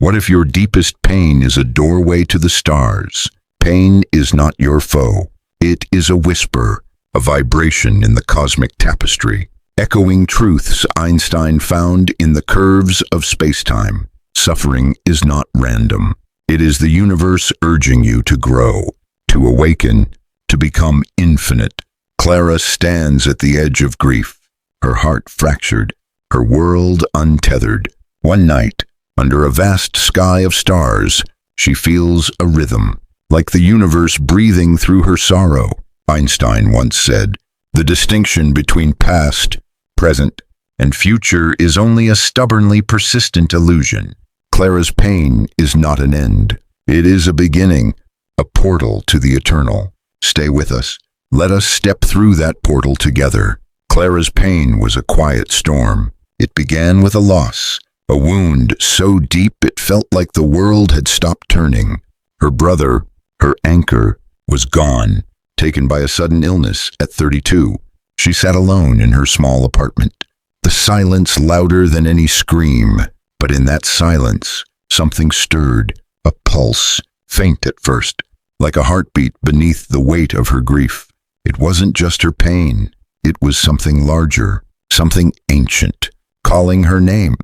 What if your deepest pain is a doorway to the stars? Pain is not your foe. It is a whisper, a vibration in the cosmic tapestry, echoing truths Einstein found in the curves of space-time. Suffering is not random. It is the universe urging you to grow, to awaken, to become infinite. Clara stands at the edge of grief, her heart fractured, her world untethered. One night, under a vast sky of stars, she feels a rhythm, like the universe breathing through her sorrow. Einstein once said, "The distinction between past, present, and future is only a stubbornly persistent illusion." Clara's pain is not an end. It is a beginning, a portal to the eternal. Stay with us. Let us step through that portal together. Clara's pain was a quiet storm. It began with a loss, a wound so deep it felt like the world had stopped turning. Her brother, her anchor, was gone, taken by a sudden illness at 32. She sat alone in her small apartment, the silence louder than any scream. But in that silence, something stirred, a pulse, faint at first, like a heartbeat beneath the weight of her grief. It wasn't just her pain. It was something larger, something ancient, calling her name.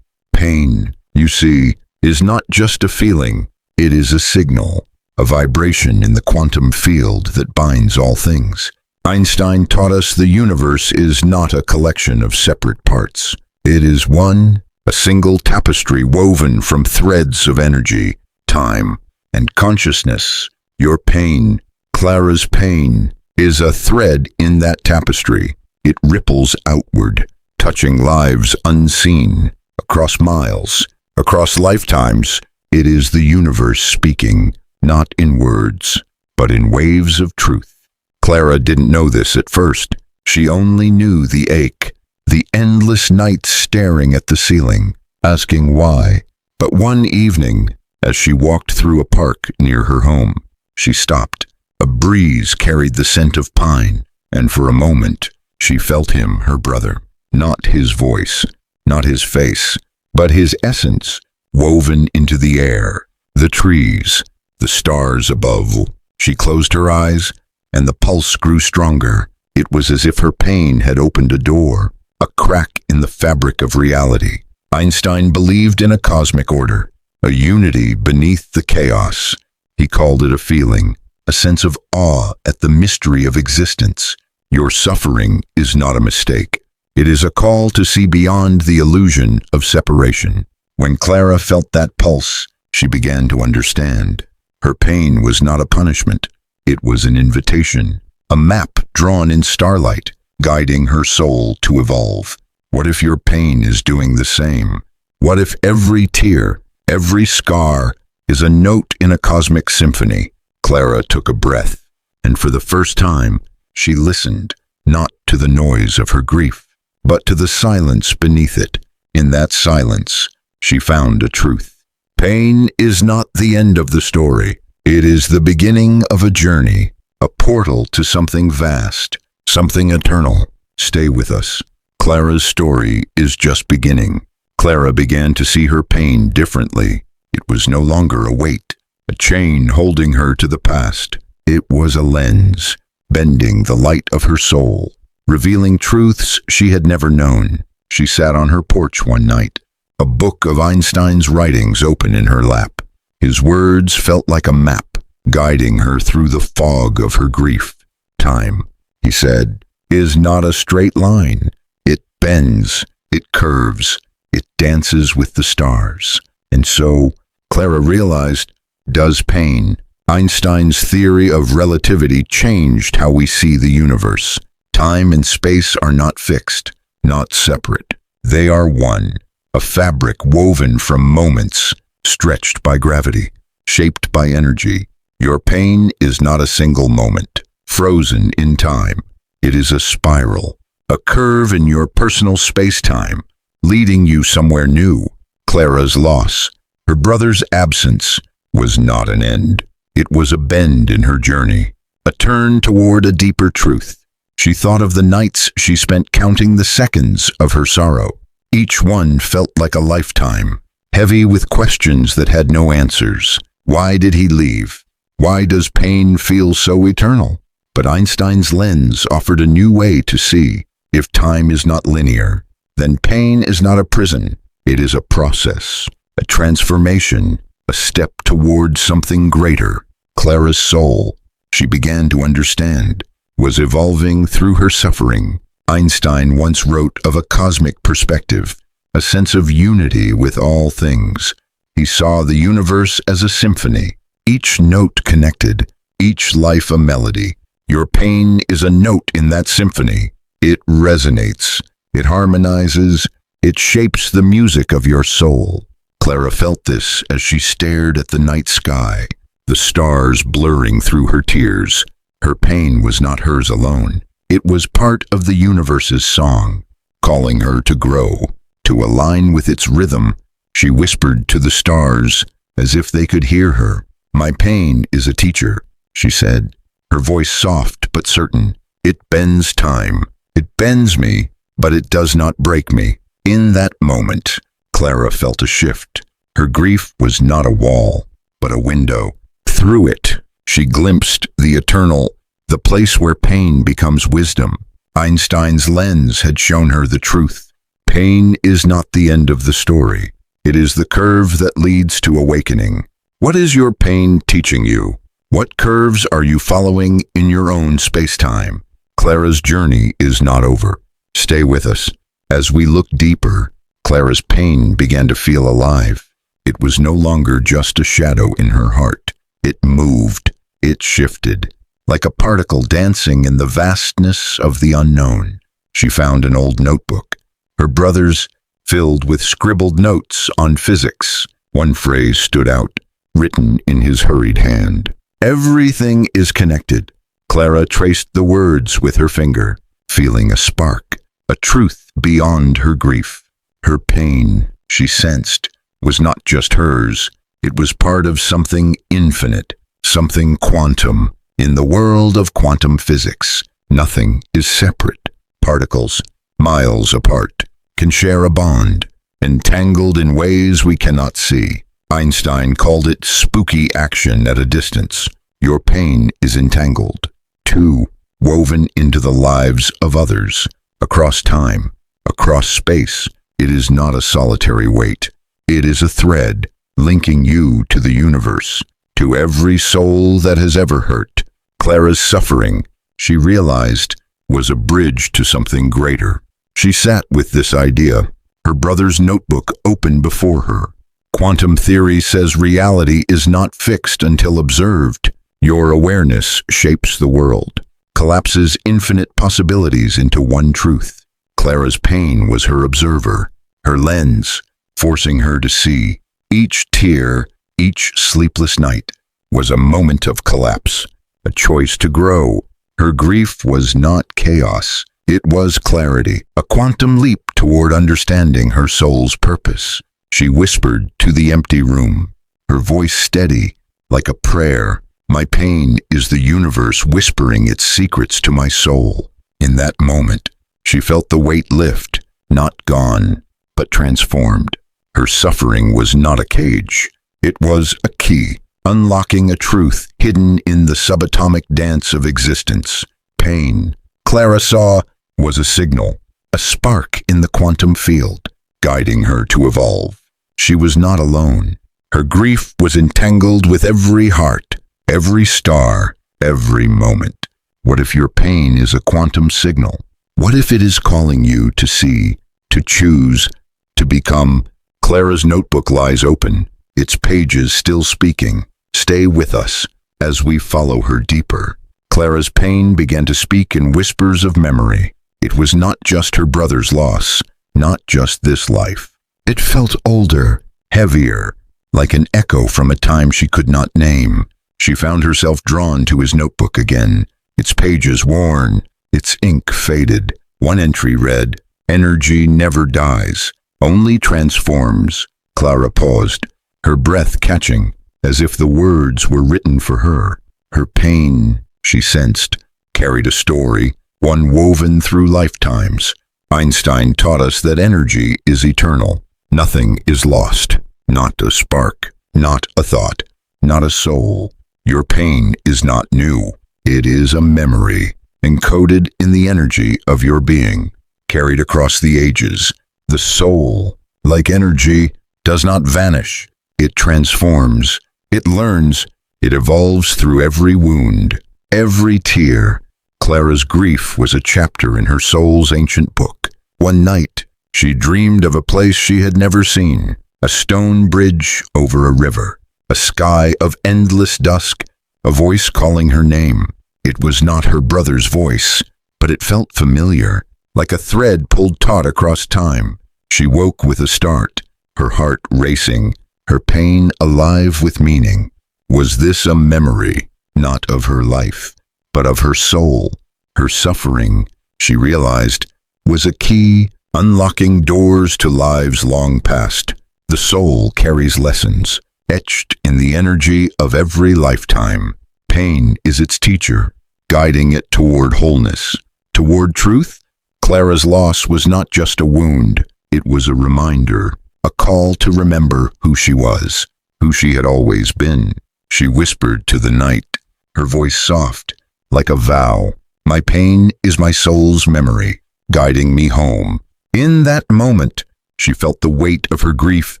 Pain, you see, is not just a feeling. It is a signal, a vibration in the quantum field that binds all things. Einstein taught us the universe is not a collection of separate parts. It is one, a single tapestry woven from threads of energy, time, and consciousness. Your pain, Clara's pain, is a thread in that tapestry. It ripples outward, touching lives unseen, across miles, across lifetimes. It is the universe speaking, not in words, but in waves of truth. Clara didn't know this at first. She only knew the ache, the endless nights staring at the ceiling, asking why. But one evening, as she walked through a park near her home, she stopped. A breeze carried the scent of pine, and for a moment, she felt him, her brother. Not his voice, not his face, but his essence, woven into the air, the trees, the stars above. She closed her eyes, and the pulse grew stronger. It was as if her pain had opened a door, a crack in the fabric of reality. Einstein believed in a cosmic order, a unity beneath the chaos. He called it a feeling, a sense of awe at the mystery of existence. Your suffering is not a mistake. It is a call to see beyond the illusion of separation. When Clara felt that pulse, she began to understand. Her pain was not a punishment. It was an invitation, a map drawn in starlight, guiding her soul to evolve. What if your pain is doing the same? What if every tear, every scar, is a note in a cosmic symphony? Clara took a breath, and for the first time, she listened, not to the noise of her grief, but to the silence beneath it. In that silence, she found a truth. Pain is not the end of the story. It is the beginning of a journey, a portal to something vast, something eternal. Stay with us. Clara's story is just beginning. Clara began to see her pain differently. It was no longer a weight, a chain holding her to the past. It was a lens, bending the light of her soul, revealing truths she had never known. She sat on her porch one night, a book of Einstein's writings open in her lap. His words felt like a map, guiding her through the fog of her grief. Time, he said, is not a straight line. It bends, it curves, it dances with the stars. And so, Clara realized, does pain. Einstein's theory of relativity changed how we see the universe. Time and space are not fixed, not separate. They are one, a fabric woven from moments, stretched by gravity, shaped by energy. Your pain is not a single moment, frozen in time. It is a spiral, a curve in your personal space-time, leading you somewhere new. Clara's loss, her brother's absence, was not an end. It was a bend in her journey, a turn toward a deeper truth. She thought of the nights she spent counting the seconds of her sorrow. Each one felt like a lifetime, heavy with questions that had no answers. Why did he leave? Why does pain feel so eternal? But Einstein's lens offered a new way to see. If time is not linear, then pain is not a prison. It is a process, a transformation, a step towards something greater. Clara's soul, she began to understand, was evolving through her suffering. Einstein once wrote of a cosmic perspective, a sense of unity with all things. He saw the universe as a symphony, each note connected, each life a melody. Your pain is a note in that symphony. It resonates, it harmonizes, it shapes the music of your soul. Clara felt this as she stared at the night sky, the stars blurring through her tears. Her pain was not hers alone. It was part of the universe's song, calling her to grow, to align with its rhythm. She whispered to the stars as if they could hear her. "My pain is a teacher," she said, her voice soft but certain. "It bends time. It bends me, but it does not break me." In that moment, Clara felt a shift. Her grief was not a wall, but a window. Through it, she glimpsed the eternal, the place where pain becomes wisdom. Einstein's lens had shown her the truth. Pain is not the end of the story. It is the curve that leads to awakening. What is your pain teaching you? What curves are you following in your own space-time? Clara's journey is not over. Stay with us. As we look deeper, Clara's pain began to feel alive. It was no longer just a shadow in her heart. It moved. It shifted. Like a particle dancing in the vastness of the unknown. She found an old notebook, her brother's, filled with scribbled notes on physics. One phrase stood out, written in his hurried hand. "Everything is connected." Clara traced the words with her finger, feeling a spark, a truth beyond her grief. Her pain, she sensed, was not just hers. It was part of something infinite, something quantum. In the world of quantum physics, nothing is separate. Particles, miles apart, can share a bond, entangled in ways we cannot see. Einstein called it spooky action at a distance. Your pain is entangled, too, woven into the lives of others, across time, across space. It is not a solitary weight. It is a thread linking you to the universe, to every soul that has ever hurt. Clara's suffering, she realized, was a bridge to something greater. She sat with this idea, her brother's notebook open before her. Quantum theory says reality is not fixed until observed. Your awareness shapes the world, collapses infinite possibilities into one truth. Clara's pain was her observer, her lens, forcing her to see. Each tear, each sleepless night, was a moment of collapse, a choice to grow. Her grief was not chaos. It was clarity, a quantum leap toward understanding her soul's purpose. She whispered to the empty room, her voice steady, like a prayer. "My pain is the universe whispering its secrets to my soul." In that moment, she felt the weight lift, not gone, but transformed. Her suffering was not a cage. It was a key, unlocking a truth hidden in the subatomic dance of existence. Pain, Clara saw, was a signal, a spark in the quantum field, guiding her to evolve. She was not alone. Her grief was entangled with every heart, every star, every moment. What if your pain is a quantum signal? What if it is calling you to see, to choose, to become? Clara's notebook lies open, its pages still speaking. Stay with us as we follow her deeper. Clara's pain began to speak in whispers of memory. It was not just her brother's loss, not just this life. It felt older, heavier, like an echo from a time she could not name. She found herself drawn to his notebook again, its pages worn, its ink faded. One entry read, "Energy never dies, only transforms." Clara paused, her breath catching, as if the words were written for her. Her pain, she sensed, carried a story, one woven through lifetimes. Einstein taught us that energy is eternal. Nothing is lost. not a spark, not a thought, not a soul. Your pain is not new. It is a memory, encoded in the energy of your being, carried across the ages. The soul, like energy, does not vanish. It transforms, it learns, it evolves through every wound, every tear. Clara's grief was a chapter in her soul's ancient book. One night, she dreamed of a place she had never seen, a stone bridge over a river, a sky of endless dusk, a voice calling her name. It was not her brother's voice, but it felt familiar, like a thread pulled taut across time. She woke with a start, her heart racing, her pain alive with meaning. Was this a memory, not of her life, but of her soul? Her suffering, she realized, was a key unlocking doors to lives long past. The soul carries lessons, etched in the energy of every lifetime. Pain is its teacher, guiding it toward wholeness, toward truth. Clara's loss was not just a wound, it was a reminder, a call to remember who she was, who she had always been. She whispered to the night, her voice soft, like a vow. My pain is my soul's memory, guiding me home. In that moment, she felt the weight of her grief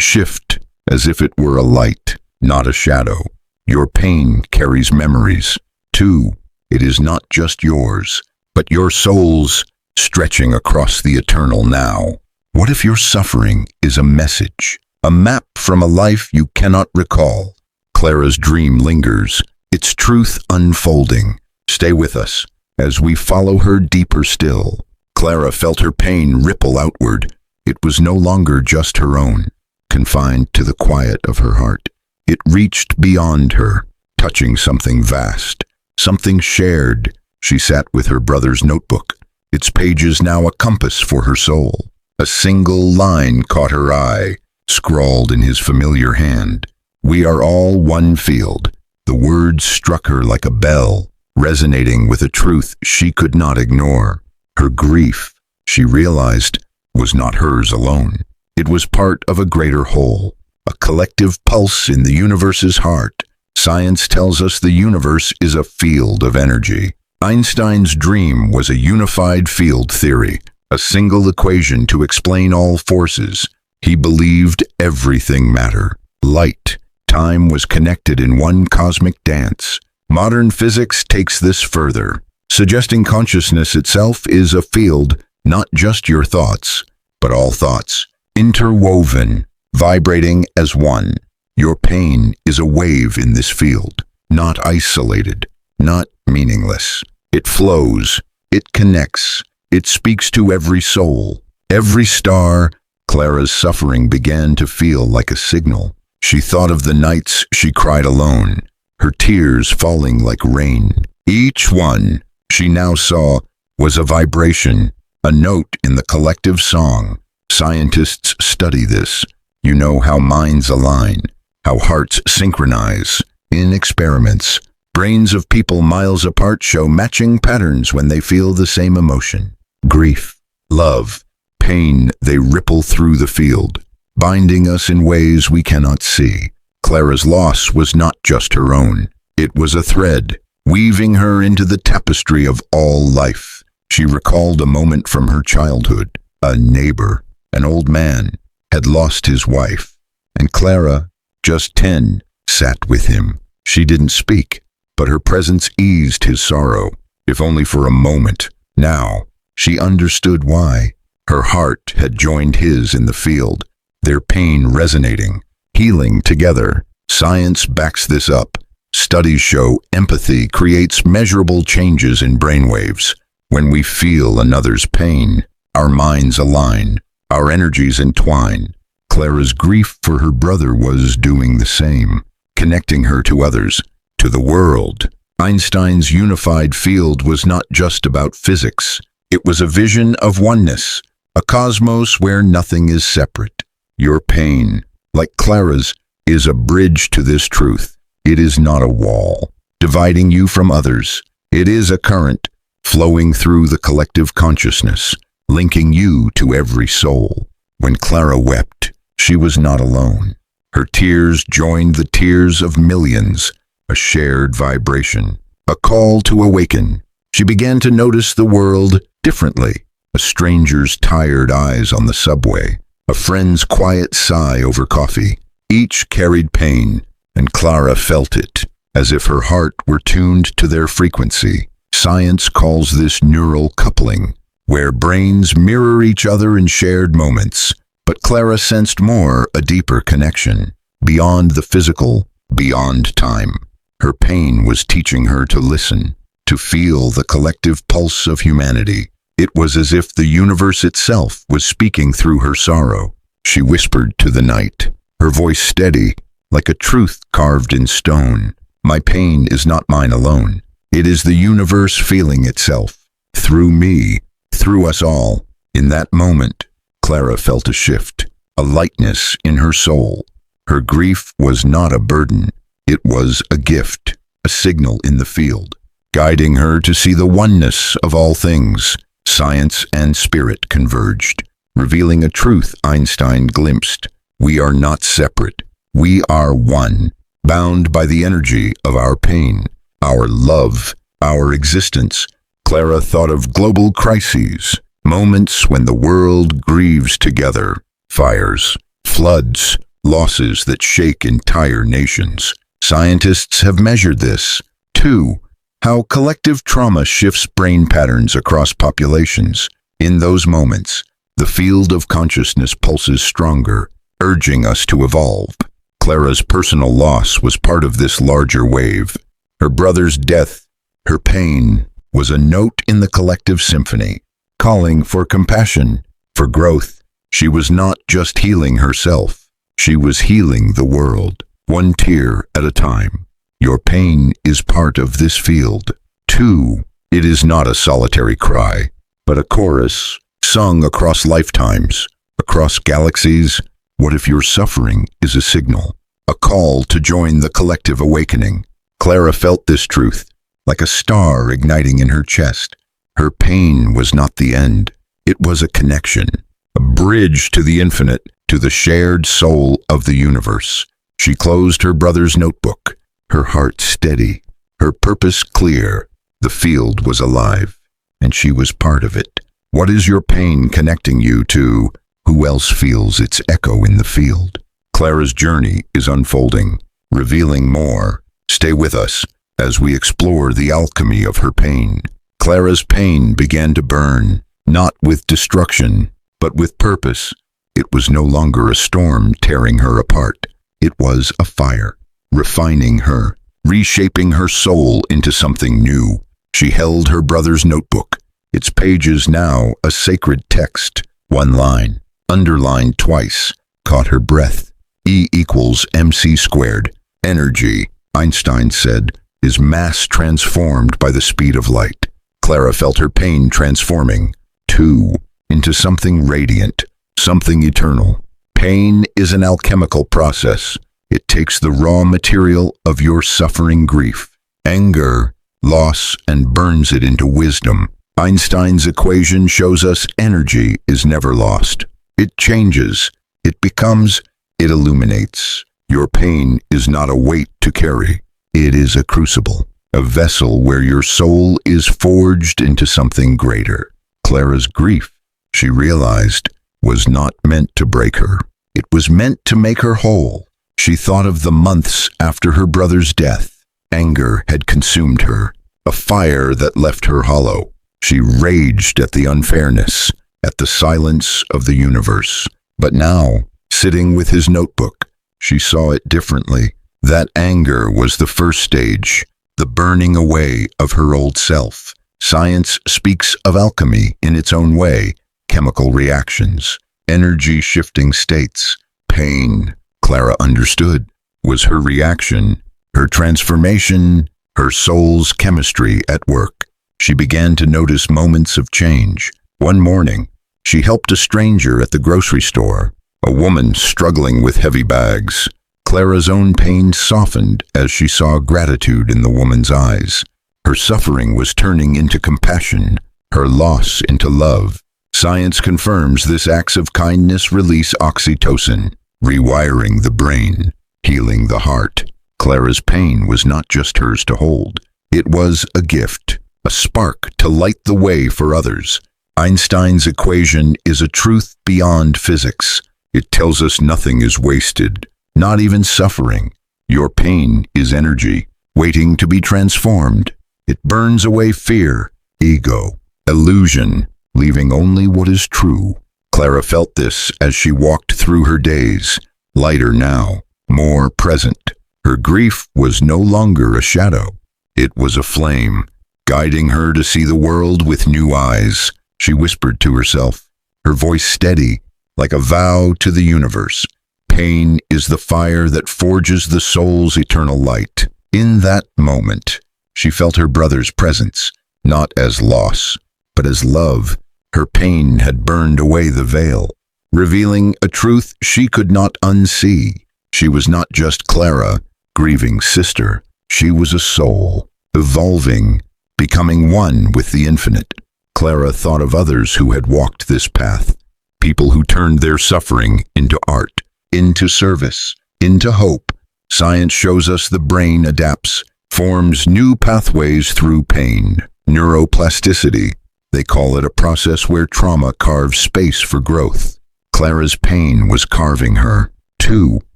shift, as if it were a light, not a shadow. Your pain carries memories, too. It is not just yours, but your soul's, stretching across the eternal now. What if your suffering is a message, a map from a life you cannot recall? Clara's dream lingers, its truth unfolding. Stay with us as we follow her deeper still. Clara felt her pain ripple outward. It was no longer just her own, confined to the quiet of her heart. It reached beyond her, touching something vast, something shared. She sat with her brother's notebook, its pages now a compass for her soul. A single line caught her eye, scrawled in his familiar hand. We are all one field. The words struck her like a bell, resonating with a truth she could not ignore. Her grief, she realized, was not hers alone. It was part of a greater whole, a collective pulse in the universe's heart. Science tells us the universe is a field of energy. Einstein's dream was a unified field theory, a single equation to explain all forces. He believed everything matter. Light, time was connected in one cosmic dance. Modern physics takes this further, suggesting consciousness itself is a field, not just your thoughts, but all thoughts, interwoven, vibrating as one. Your pain is a wave in this field, not isolated, not meaningless. It flows, it connects, it speaks to every soul, every star. Clara's suffering began to feel like a signal. She thought of the nights she cried alone, her tears falling like rain. Each one, she now saw, was a vibration, a note in the collective song. Scientists study this. You know how minds align, how hearts synchronize. In experiments, brains of people miles apart show matching patterns when they feel the same emotion. Grief, love, pain, they ripple through the field, binding us in ways we cannot see. Clara's loss was not just her own. It was a thread, weaving her into the tapestry of all life. She recalled a moment from her childhood. A neighbor, an old man, had lost his wife, and Clara, just 10, sat with him. She didn't speak, but her presence eased his sorrow, if only for a moment. Now, she understood why. Her heart had joined his in the field, their pain resonating, healing together. Science backs this up. Studies show empathy creates measurable changes in brainwaves. When we feel another's pain, our minds align, our energies entwine. Clara's grief for her brother was doing the same, connecting her to others, to the world. Einstein's unified field was not just about physics. It was a vision of oneness, a cosmos where nothing is separate. Your pain, like Clara's, is a bridge to this truth. It is not a wall, dividing you from others. It is a current, flowing through the collective consciousness, linking you to every soul. When Clara wept, she was not alone. Her tears joined the tears of millions, a shared vibration, a call to awaken. She began to notice the world differently. A stranger's tired eyes on the subway, a friend's quiet sigh over coffee. Each carried pain, and Clara felt it, as if her heart were tuned to their frequency. Science calls this neural coupling, where brains mirror each other in shared moments. But Clara sensed more, a deeper connection, beyond the physical, beyond time. Her pain was teaching her to listen, to feel the collective pulse of humanity. It was as if the universe itself was speaking through her sorrow. She whispered to the night, her voice steady, like a truth carved in stone. My pain is not mine alone. It is the universe feeling itself, through me, through us all. In that moment, Clara felt a shift, a lightness in her soul. Her grief was not a burden. It was a gift, a signal in the field, guiding her to see the oneness of all things. Science and spirit converged, revealing a truth Einstein glimpsed. We are not separate. We are one, bound by the energy of our pain, our love, our existence. Clara thought of global crises, moments when the world grieves together, fires, floods, losses that shake entire nations. Scientists have measured this, too, how collective trauma shifts brain patterns across populations. In those moments, the field of consciousness pulses stronger, urging us to evolve. Clara's personal loss was part of this larger wave. Her brother's death, her pain, was a note in the collective symphony, calling for compassion, for growth. She was not just healing herself, she was healing the world, one tear at a time. Your pain is part of this field. 2. It is not a solitary cry, but a chorus, sung across lifetimes, across galaxies. What if your suffering is a signal, a call to join the collective awakening? Clara felt this truth, like a star igniting in her chest. Her pain was not the end. It was a connection, a bridge to the infinite, to the shared soul of the universe. She closed her brother's notebook, her heart steady, her purpose clear. The field was alive, and she was part of it. What is your pain connecting you to? Who else feels its echo in the field? Clara's journey is unfolding, revealing more. Stay with us as we explore the alchemy of her pain. Clara's pain began to burn, not with destruction, but with purpose. It was no longer a storm tearing her apart. It was a fire, refining her, reshaping her soul into something new. She held her brother's notebook, its pages now a sacred text. One line, underlined twice, caught her breath. E equals mc squared. Energy, Einstein said, is mass transformed by the speed of light. Clara felt her pain transforming, too, into something radiant, something eternal. Pain is an alchemical process. It takes the raw material of your suffering grief, anger, loss, and burns it into wisdom. Einstein's equation shows us energy is never lost. It changes, it becomes, it illuminates. Your pain is not a weight to carry. It is a crucible, a vessel where your soul is forged into something greater. Clara's grief, she realized, was not meant to break her. It was meant to make her whole. She thought of the months after her brother's death. Anger had consumed her, a fire that left her hollow. She raged at the unfairness, at the silence of the universe. But now, sitting with his notebook, she saw it differently. That anger was the first stage, the burning away of her old self. Science speaks of alchemy in its own way, chemical reactions, energy-shifting states. Pain, Clara understood, was her reaction, her transformation, her soul's chemistry at work. She began to notice moments of change. One morning, she helped a stranger at the grocery store, a woman struggling with heavy bags. Clara's own pain softened as she saw gratitude in the woman's eyes. Her suffering was turning into compassion, her loss into love. Science confirms this acts of kindness release oxytocin, rewiring the brain, healing the heart. Clara's pain was not just hers to hold. It was a gift, a spark to light the way for others. Einstein's equation is a truth beyond physics. It tells us nothing is wasted, not even suffering. Your pain is energy, waiting to be transformed. It burns away fear, ego, illusion, leaving only what is true. Clara felt this as she walked through her days, lighter now, more present. Her grief was no longer a shadow. It was a flame, guiding her to see the world with new eyes. She whispered to herself, her voice steady, like a vow to the universe. Pain is the fire that forges the soul's eternal light. In that moment, she felt her brother's presence, not as loss, but as love. Her pain had burned away the veil, revealing a truth she could not unsee. She was not just Clara, grieving sister. She was a soul, evolving, becoming one with the infinite. Clara thought of others who had walked this path, people who turned their suffering into art, into service, into hope. Science shows us the brain adapts, forms new pathways through pain. Neuroplasticity, they call it a process where trauma carves space for growth. Clara's pain was carving her, too,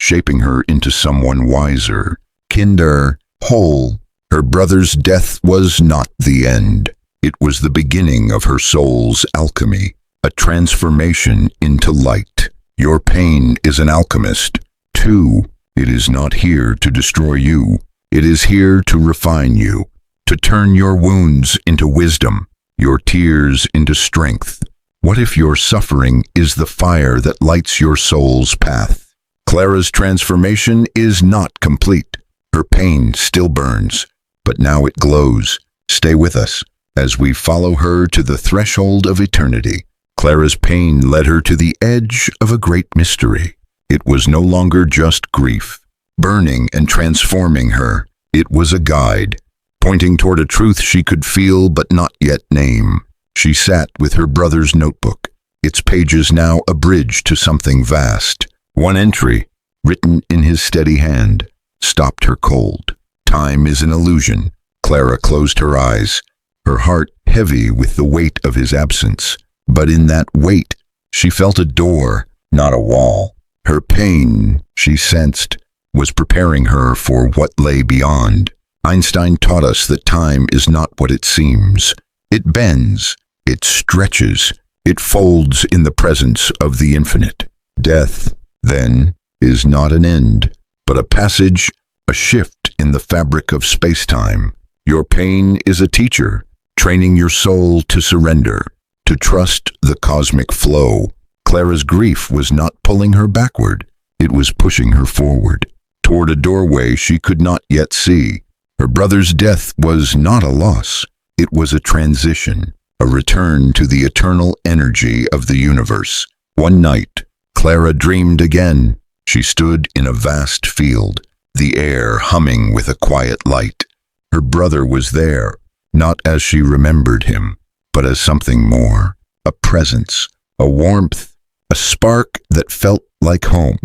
shaping her into someone wiser, kinder, whole. Her brother's death was not the end. It was the beginning of her soul's alchemy, a transformation into light. Your pain is an alchemist, too. It is not here to destroy you. It is here to refine you, to turn your wounds into wisdom, your tears into strength. What if your suffering is the fire that lights your soul's path? Clara's transformation is not complete. Her pain still burns, but now it glows. Stay with us as we follow her to the threshold of eternity. Clara's pain led her to the edge of a great mystery. It was no longer just grief, burning and transforming her. It was a guide, pointing toward a truth she could feel but not yet name. She sat with her brother's notebook, its pages now a bridge to something vast. One entry, written in his steady hand, stopped her cold. Time is an illusion. Clara closed her eyes, her heart heavy with the weight of his absence. But in that weight, she felt a door, not a wall. Her pain, she sensed, was preparing her for what lay beyond. Einstein taught us that time is not what it seems. It bends, it stretches, it folds in the presence of the infinite. Death, then, is not an end, but a passage, a shift in the fabric of space-time. Your pain is a teacher, training your soul to surrender, to trust the cosmic flow. Clara's grief was not pulling her backward, it was pushing her forward, toward a doorway she could not yet see. Her brother's death was not a loss, it was a transition, a return to the eternal energy of the universe. One night, Clara dreamed again. She stood in a vast field, the air humming with a quiet light. Her brother was there, not as she remembered him, but as something more, a presence, a warmth, a spark that felt like home.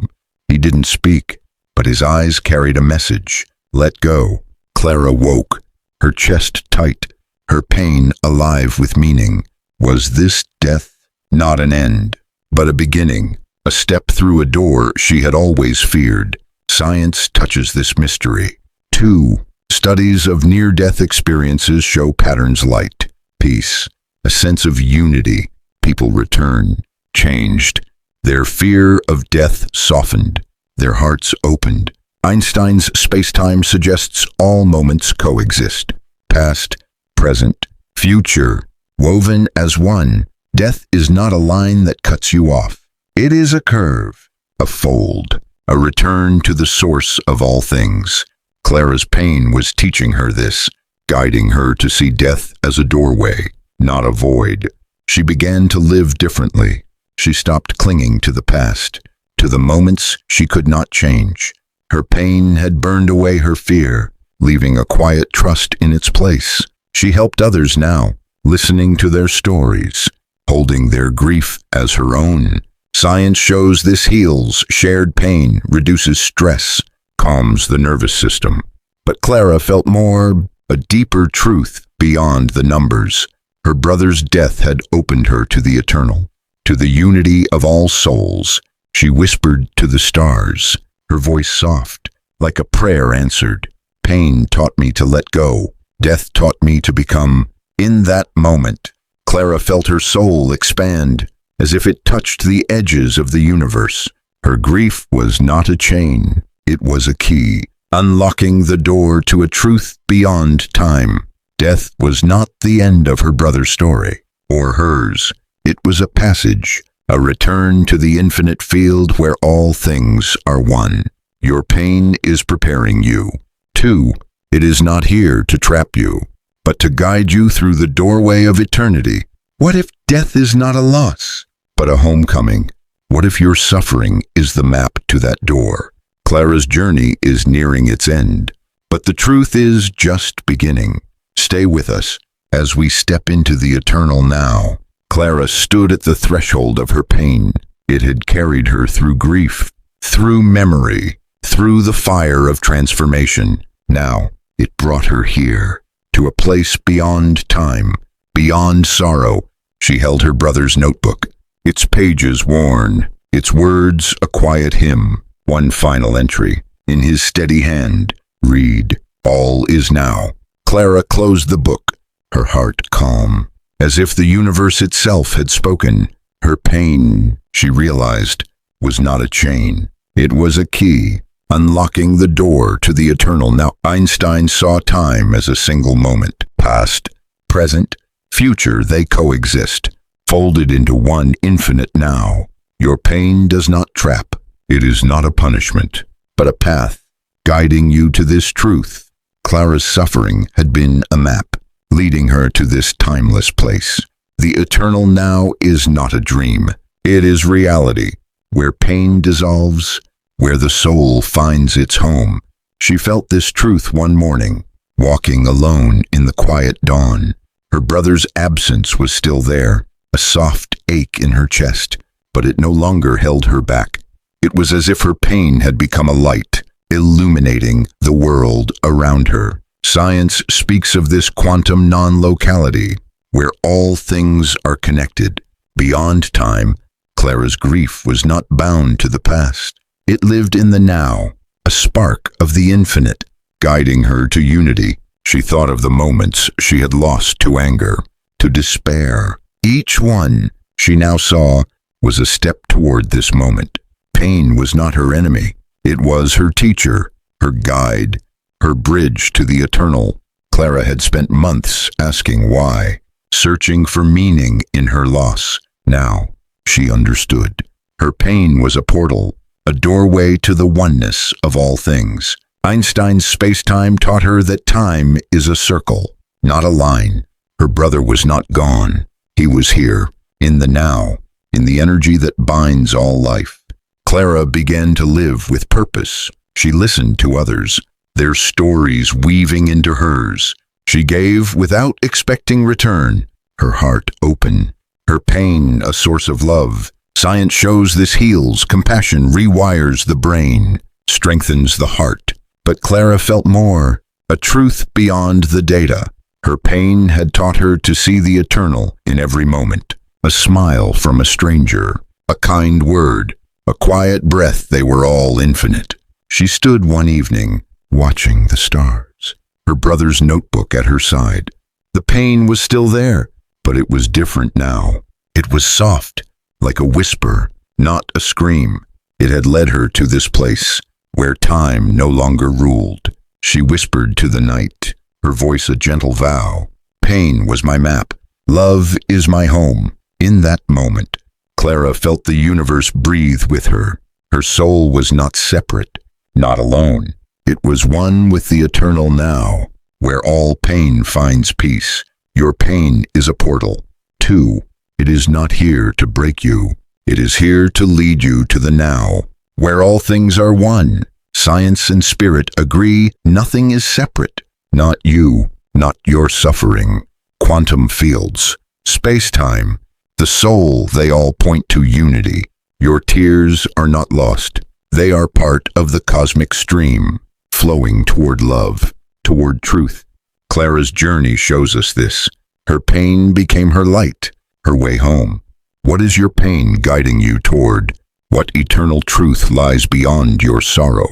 He didn't speak, but his eyes carried a message. Let go. Clara woke, her chest tight, her pain alive with meaning. Was this death? Not an end, but a beginning, a step through a door she had always feared. Science touches this mystery. 2. Studies of near-death experiences show patterns: light, peace, a sense of unity. People return, changed. Their fear of death softened, their hearts opened. Einstein's space-time suggests all moments coexist. Past, present, future, woven as one. Death is not a line that cuts you off. It is a curve, a fold, a return to the source of all things. Clara's pain was teaching her this, guiding her to see death as a doorway, not a void. She began to live differently. She stopped clinging to the past, to the moments she could not change. Her pain had burned away her fear, leaving a quiet trust in its place. She helped others now, listening to their stories, holding their grief as her own. Science shows this heals shared pain, reduces stress, calms the nervous system. But Clara felt more, a deeper truth beyond the numbers. Her brother's death had opened her to the eternal, to the unity of all souls. She whispered to the stars, her voice soft, like a prayer answered. Pain taught me to let go. Death taught me to become. In that moment, Clara felt her soul expand, as if it touched the edges of the universe. Her grief was not a chain, it was a key, unlocking the door to a truth beyond time. Death was not the end of her brother's story, or hers. It was a passage, a return to the infinite field where all things are one. Your pain is preparing you. 2. It is not here to trap you, but to guide you through the doorway of eternity. What if death is not a loss, but a homecoming? What if your suffering is the map to that door? Clara's journey is nearing its end, but the truth is just beginning. Stay with us as we step into the eternal now. Clara stood at the threshold of her pain. It had carried her through grief, through memory, through the fire of transformation. Now, it brought her here, to a place beyond time, beyond sorrow. She held her brother's notebook, its pages worn, its words a quiet hymn. One final entry, in his steady hand. Read, all is now. Clara closed the book, her heart calm, as if the universe itself had spoken. Her pain, she realized, was not a chain. It was a key, unlocking the door to the eternal. Now, Einstein saw time as a single moment. Past, present, future, they coexist, folded into one infinite now. Your pain does not trap. It is not a punishment, but a path, guiding you to this truth. Clara's suffering had been a map, leading her to this timeless place. The eternal now is not a dream. It is reality, where pain dissolves, where the soul finds its home. She felt this truth one morning, walking alone in the quiet dawn. Her brother's absence was still there, a soft ache in her chest, but it no longer held her back. It was as if her pain had become a light, illuminating the world around her. Science speaks of this quantum non-locality, where all things are connected. Beyond time, Clara's grief was not bound to the past. It lived in the now, a spark of the infinite, guiding her to unity. She thought of the moments she had lost to anger, to despair. Each one, she now saw, was a step toward this moment. Pain was not her enemy. It was her teacher, her guide, her bridge to the eternal. Clara had spent months asking why, searching for meaning in her loss. Now, she understood. Her pain was a portal, a doorway to the oneness of all things. Einstein's space-time taught her that time is a circle, not a line. Her brother was not gone. He was here, in the now, in the energy that binds all life. Clara began to live with purpose. She listened to others, their stories weaving into hers. She gave without expecting return, her heart open, her pain a source of love. Science shows this heals, compassion rewires the brain, strengthens the heart. But Clara felt more, a truth beyond the data. Her pain had taught her to see the eternal in every moment. A smile from a stranger, a kind word, a quiet breath, they were all infinite. She stood one evening, watching the stars, her brother's notebook at her side. The pain was still there, but it was different now. It was soft, like a whisper, not a scream. It had led her to this place, where time no longer ruled. She whispered to the night, her voice a gentle vow. Pain was my map. Love is my home. In that moment, Clara felt the universe breathe with her. Her soul was not separate, not alone. It was one with the eternal now, where all pain finds peace. Your pain is a portal. 2. It is not here to break you. It is here to lead you to the now, where all things are one. Science and spirit agree nothing is separate. Not you, not your suffering. Quantum fields, space-time, the soul, they all point to unity. Your tears are not lost. They are part of the cosmic stream, flowing toward love, toward truth. Clara's journey shows us this. Her pain became her light, her way home. What is your pain guiding you toward? What eternal truth lies beyond your sorrow?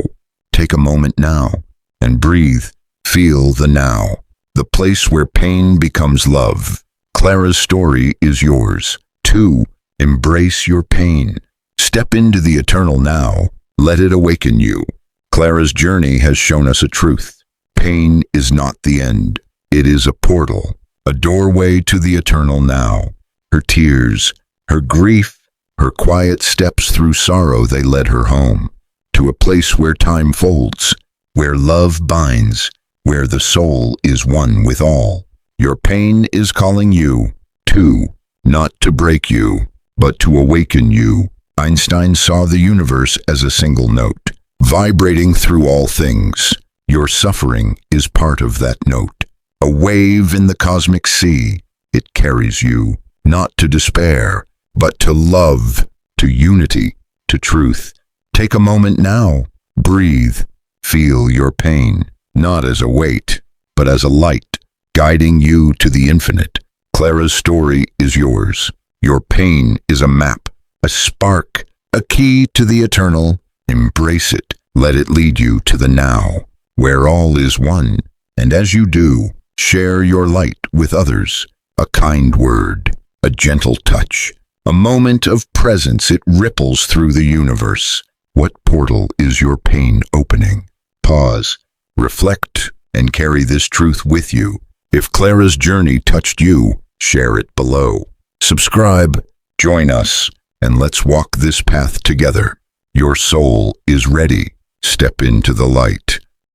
Take a moment now and breathe. Feel the now, the place where pain becomes love. Clara's story is yours. 2. Embrace your pain. Step into the eternal now. Let it awaken you. Clara's journey has shown us a truth. Pain is not the end. It is a portal, a doorway to the eternal now. Her tears, her grief, her quiet steps through sorrow, they led her home, to a place where time folds, where love binds, where the soul is one with all. Your pain is calling you, 2, not to break you, but to awaken you. Einstein saw the universe as a single note, vibrating through all things. Your suffering is part of that note. A wave in the cosmic sea, it carries you, not to despair, but to love, to unity, to truth. Take a moment now, breathe, feel your pain, not as a weight, but as a light, guiding you to the infinite. Clara's story is yours. Your pain is a map, a spark, a key to the eternal. Embrace it. Let it lead you to the now, where all is one. And as you do, share your light with others. A kind word, a gentle touch, a moment of presence, it ripples through the universe. What portal is your pain opening? Pause, reflect, and carry this truth with you. If Clara's journey touched you, share it below. Subscribe, join us, and let's walk this path together. Your soul is ready. Step into the light.